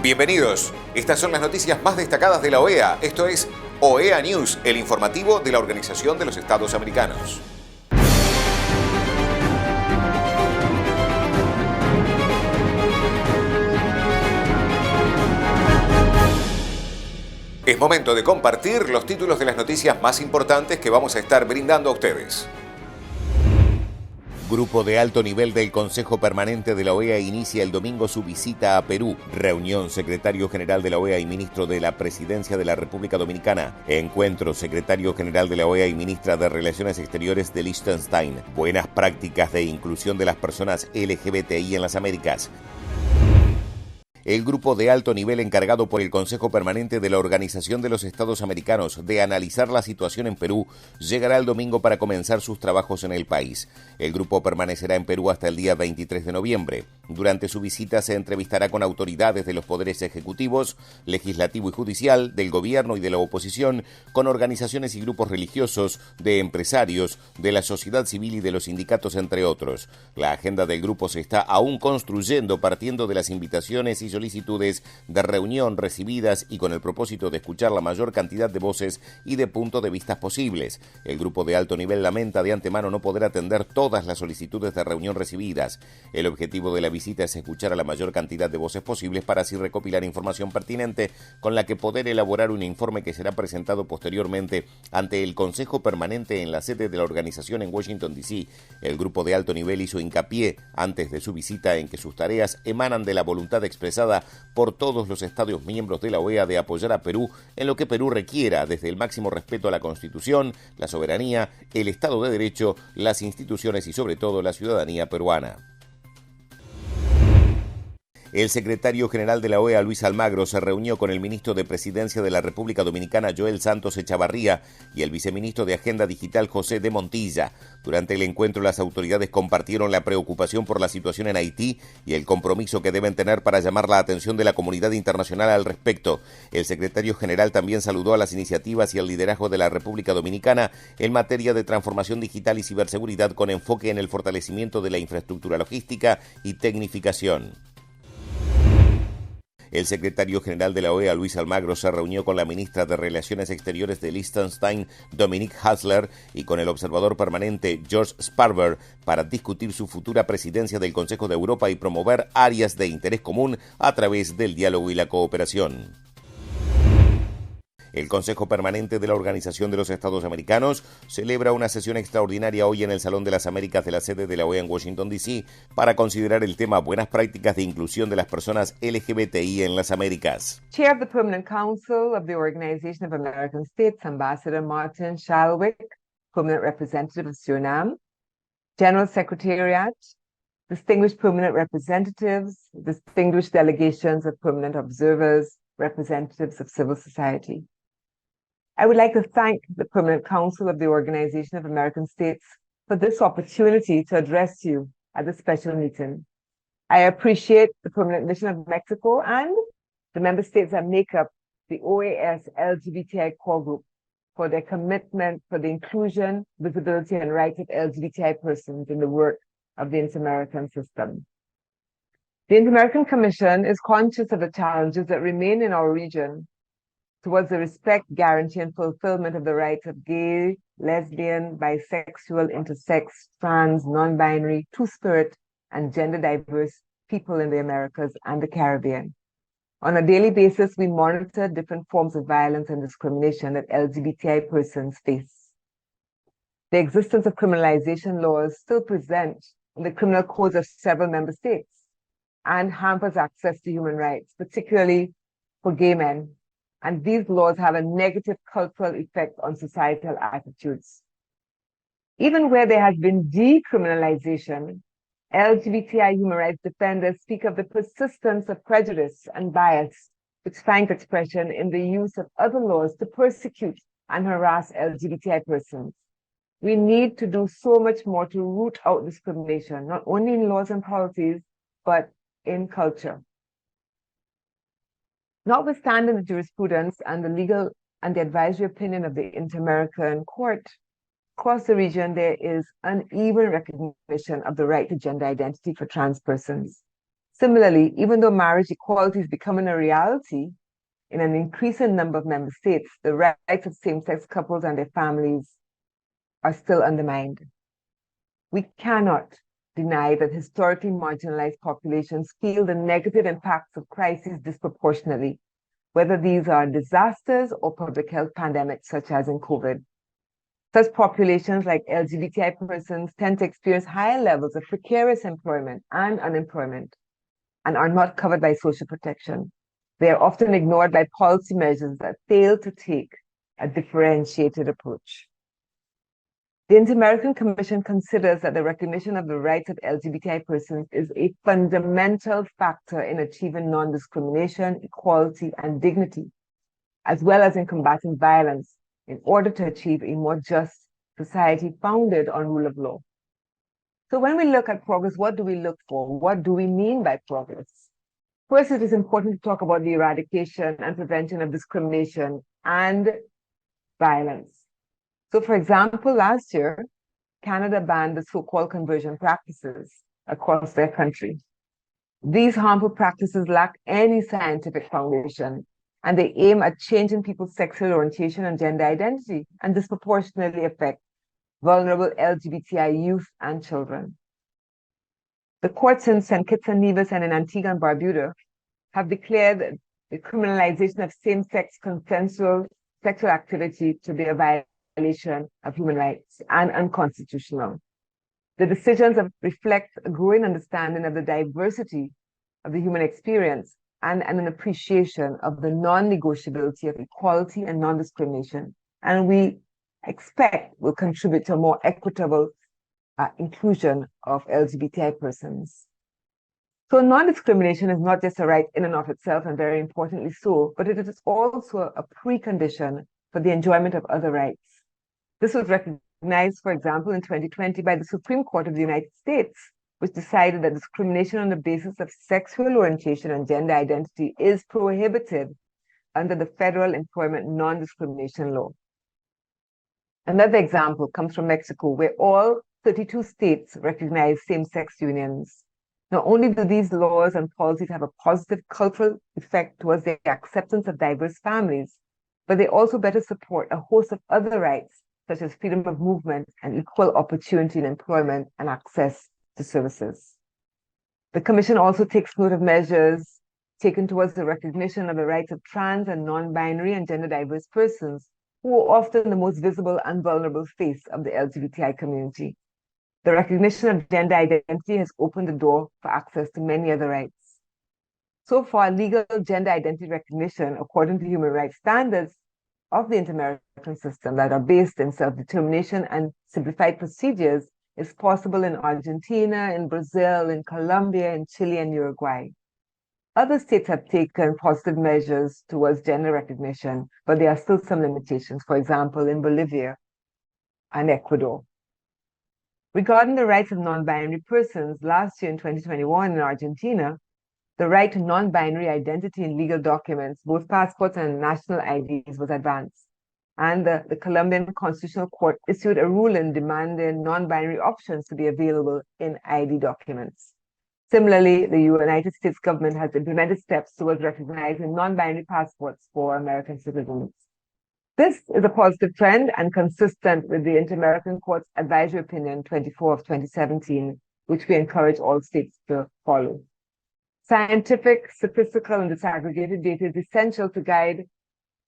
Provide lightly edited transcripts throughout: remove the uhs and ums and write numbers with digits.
Bienvenidos. Estas son las noticias más destacadas de la OEA. Esto es OEA News, el informativo de la Organización de los Estados Americanos. Es momento de compartir los títulos de las noticias más importantes que vamos a estar brindando a ustedes. Grupo de Alto Nivel del Consejo Permanente de la OEA inicia el domingo su visita a Perú. Reunión secretario general de la OEA y ministro de la Presidencia de la República Dominicana. Encuentro secretario general de la OEA y ministra de Relaciones Exteriores de Liechtenstein. Buenas prácticas de inclusión de las personas LGBTI en las Américas. El grupo de alto nivel encargado por el Consejo Permanente de la Organización de los Estados Americanos de analizar la situación en Perú llegará el domingo para comenzar sus trabajos en el país. El grupo permanecerá en Perú hasta el día 23 de noviembre. Durante su visita se entrevistará con autoridades de los poderes ejecutivos, legislativo y judicial, del gobierno y de la oposición, con organizaciones y grupos religiosos, de empresarios, de la sociedad civil y de los sindicatos, entre otros. La agenda del grupo se está aún construyendo partiendo de las invitaciones y solicitudes de reunión recibidas y con el propósito de escuchar la mayor cantidad de voces y de puntos de vista posibles. El grupo de alto nivel lamenta de antemano no poder atender todas las solicitudes de reunión recibidas. El objetivo de la visita es escuchar a la mayor cantidad de voces posibles para así recopilar información pertinente con la que poder elaborar un informe que será presentado posteriormente ante el Consejo Permanente en la sede de la organización en Washington, D.C. El grupo de alto nivel hizo hincapié antes de su visita en que sus tareas emanan de la voluntad expresada por todos los Estados miembros de la OEA de apoyar a Perú en lo que Perú requiera, desde el máximo respeto a la Constitución, la soberanía, el Estado de Derecho, las instituciones y sobre todo la ciudadanía peruana. El secretario general de la OEA, Luis Almagro, se reunió con el ministro de Presidencia de la República Dominicana, Joel Santos Echavarría, y el viceministro de Agenda Digital, José de Montilla. Durante el encuentro, las autoridades compartieron la preocupación por la situación en Haití y el compromiso que deben tener para llamar la atención de la comunidad internacional al respecto. El secretario general también saludó a las iniciativas y al liderazgo de la República Dominicana en materia de transformación digital y ciberseguridad con enfoque en el fortalecimiento de la infraestructura logística y tecnificación. El secretario general de la OEA, Luis Almagro, se reunió con la ministra de Relaciones Exteriores de Liechtenstein, Dominique Hasler, y con el observador permanente, George Sparber, para discutir su futura presidencia del Consejo de Europa y promover áreas de interés común a través del diálogo y la cooperación. El Consejo Permanente de la Organización de los Estados Americanos celebra una sesión extraordinaria hoy en el Salón de las Américas de la sede de la OEA en Washington, D.C. para considerar el tema Buenas prácticas de inclusión de las personas LGBTI en las Américas. Chair of the Permanent Council of the Organization of American States, Ambassador Martin Shalwick, Permanent Representative of Suriname, General Secretariat, distinguished permanent representatives, distinguished delegations of permanent observers, representatives of civil society. I would like to thank the Permanent Council of the Organization of American States for this opportunity to address you at this special meeting. I appreciate the Permanent Mission of Mexico and the member states that make up the OAS LGBTI core group for their commitment for the inclusion, visibility, and rights of LGBTI persons in the work of the Inter-American system. The Inter-American Commission is conscious of the challenges that remain in our region towards the respect, guarantee, and fulfillment of the rights of gay, lesbian, bisexual, intersex, trans, non-binary, two-spirit, and gender-diverse people in the Americas and the Caribbean. On a daily basis, we monitor different forms of violence and discrimination that LGBTI persons face. The existence of criminalization laws still present in the criminal codes of several member states and hampers access to human rights, particularly for gay men. And these laws have a negative cultural effect on societal attitudes. Even where there has been decriminalization, LGBTI human rights defenders speak of the persistence of prejudice and bias, which find expression in the use of other laws to persecute and harass LGBTI persons. We need to do so much more to root out discrimination, not only in laws and policies, but in culture. Notwithstanding the jurisprudence and the legal and the advisory opinion of the Inter-American Court, across the region there is uneven recognition of the right to gender identity for trans persons. Similarly, even though marriage equality is becoming a reality in an increasing number of member states, the rights of same-sex couples and their families are still undermined. We cannot deny that historically marginalized populations feel the negative impacts of crises disproportionately, whether these are disasters or public health pandemics such as in COVID. Such populations like LGBTI persons tend to experience higher levels of precarious employment and unemployment and are not covered by social protection. They are often ignored by policy measures that fail to take a differentiated approach. The Inter-American Commission considers that the recognition of the rights of LGBTI persons is a fundamental factor in achieving non-discrimination, equality, and dignity, as well as in combating violence in order to achieve a more just society founded on rule of law. So when we look at progress, what do we look for? What do we mean by progress? First, it is important to talk about the eradication and prevention of discrimination and violence. So for example, last year, Canada banned the so-called conversion practices across their country. These harmful practices lack any scientific foundation, and they aim at changing people's sexual orientation and gender identity and disproportionately affect vulnerable LGBTI youth and children. The courts in St. Kitts and Nevis and in Antigua and Barbuda have declared the criminalization of same-sex consensual sexual activity to be a violation of human rights and unconstitutional. The decisions reflect a growing understanding of the diversity of the human experience and an appreciation of the non-negotiability of equality and non-discrimination, and we expect will contribute to a more equitable inclusion of LGBTI persons. So non-discrimination is not just a right in and of itself, and very importantly so, but it is also a precondition for the enjoyment of other rights. This was recognized, for example, in 2020 by the Supreme Court of the United States, which decided that discrimination on the basis of sexual orientation and gender identity is prohibited under the federal employment non-discrimination law. Another example comes from Mexico, where all 32 states recognize same-sex unions. Not only do these laws and policies have a positive cultural effect towards the acceptance of diverse families, but they also better support a host of other rights, such as freedom of movement and equal opportunity in employment and access to services. The Commission also takes note of measures taken towards the recognition of the rights of trans and non-binary and gender diverse persons, who are often the most visible and vulnerable face of the LGBTI community. The recognition of gender identity has opened the door for access to many other rights. So far, legal gender identity recognition, according to human rights standards of the Inter-American system that are based in self-determination and simplified procedures, is possible in Argentina, in Brazil, in Colombia, in Chile, and Uruguay. Other states have taken positive measures towards gender recognition, but there are still some limitations, for example, in Bolivia and Ecuador. Regarding the rights of non-binary persons, last year in 2021 in Argentina, the right to non-binary identity in legal documents, both passports and national IDs, was advanced. And the Colombian Constitutional Court issued a ruling demanding non-binary options to be available in ID documents. Similarly, the United States government has implemented steps towards recognizing non-binary passports for American citizens. This is a positive trend and consistent with the Inter-American Court's Advisory Opinion 24 of 2017, which we encourage all states to follow. Scientific, statistical, and disaggregated data is essential to guide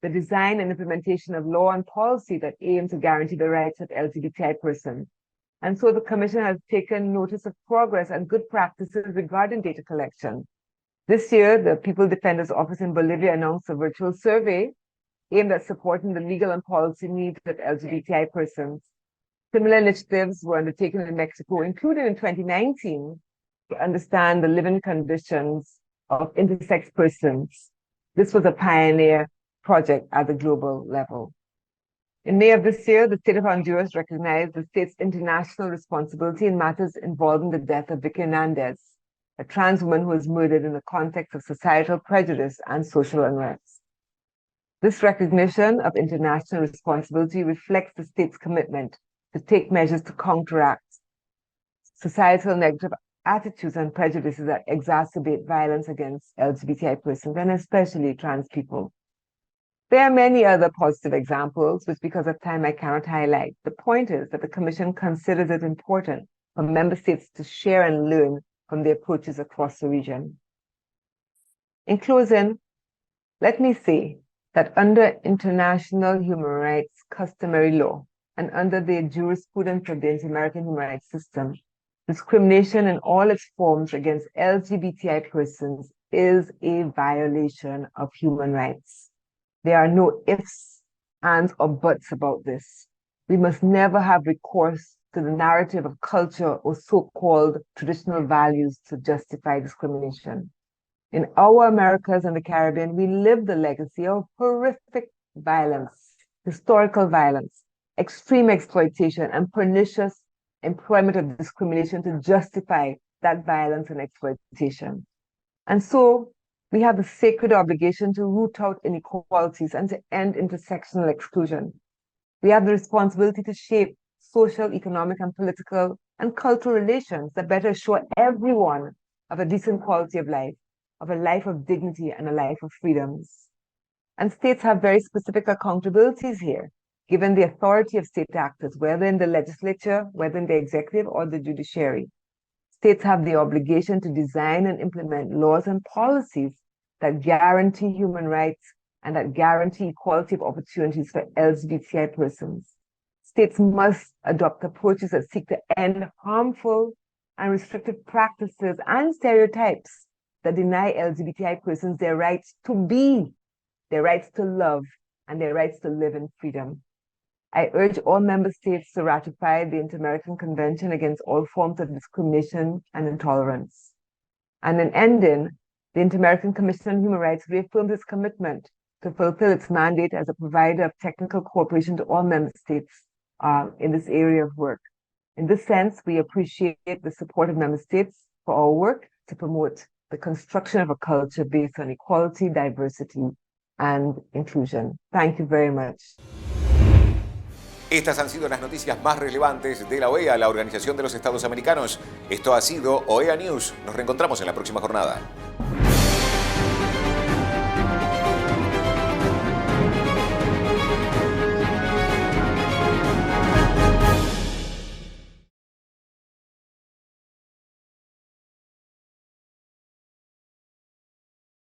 the design and implementation of law and policy that aim to guarantee the rights of LGBTI persons. And so the Commission has taken notice of progress and good practices regarding data collection. This year, the People Defender's Office in Bolivia announced a virtual survey aimed at supporting the legal and policy needs of LGBTI persons. Similar initiatives were undertaken in Mexico, including in 2019, to understand the living conditions of intersex persons. This was a pioneer project at the global level. In May of this year, the state of Honduras recognized the state's international responsibility in matters involving the death of Vicky Hernandez, a trans woman who was murdered in the context of societal prejudice and social unrest. This recognition of international responsibility reflects the state's commitment to take measures to counteract societal negative attitudes and prejudices that exacerbate violence against LGBTI persons, and especially trans people. There are many other positive examples, which because of time I cannot highlight. The point is that the Commission considers it important for member states to share and learn from the approaches across the region. In closing, let me say that under international human rights customary law and under the jurisprudence of the Inter-American Human Rights System, discrimination in all its forms against LGBTI persons is a violation of human rights. There are no ifs, ands, or buts about this. We must never have recourse to the narrative of culture or so-called traditional values to justify discrimination. In our Americas and the Caribbean, we live the legacy of horrific violence, historical violence, extreme exploitation, and pernicious employment of discrimination to justify that violence and exploitation. And so we have the sacred obligation to root out inequalities and to end intersectional exclusion. We have the responsibility to shape social, economic, and political and cultural relations that better assure everyone of a decent quality of life, of a life of dignity and a life of freedoms. And states have very specific accountabilities here, given the authority of state actors, whether in the legislature, whether in the executive or the judiciary. States have the obligation to design and implement laws and policies that guarantee human rights and that guarantee equality of opportunities for LGBTI persons. States must adopt approaches that seek to end harmful and restrictive practices and stereotypes that deny LGBTI persons their rights to be, their rights to love, and their rights to live in freedom. I urge all member states to ratify the Inter-American Convention against all forms of discrimination and intolerance. And in ending, the Inter-American Commission on Human Rights reaffirms its commitment to fulfill its mandate as a provider of technical cooperation to all member states in this area of work. In this sense, we appreciate the support of member states for our work to promote the construction of a culture based on equality, diversity, and inclusion. Thank you very much. Estas han sido las noticias más relevantes de la OEA, la Organización de los Estados Americanos. Esto ha sido OEA News. Nos reencontramos en la próxima jornada.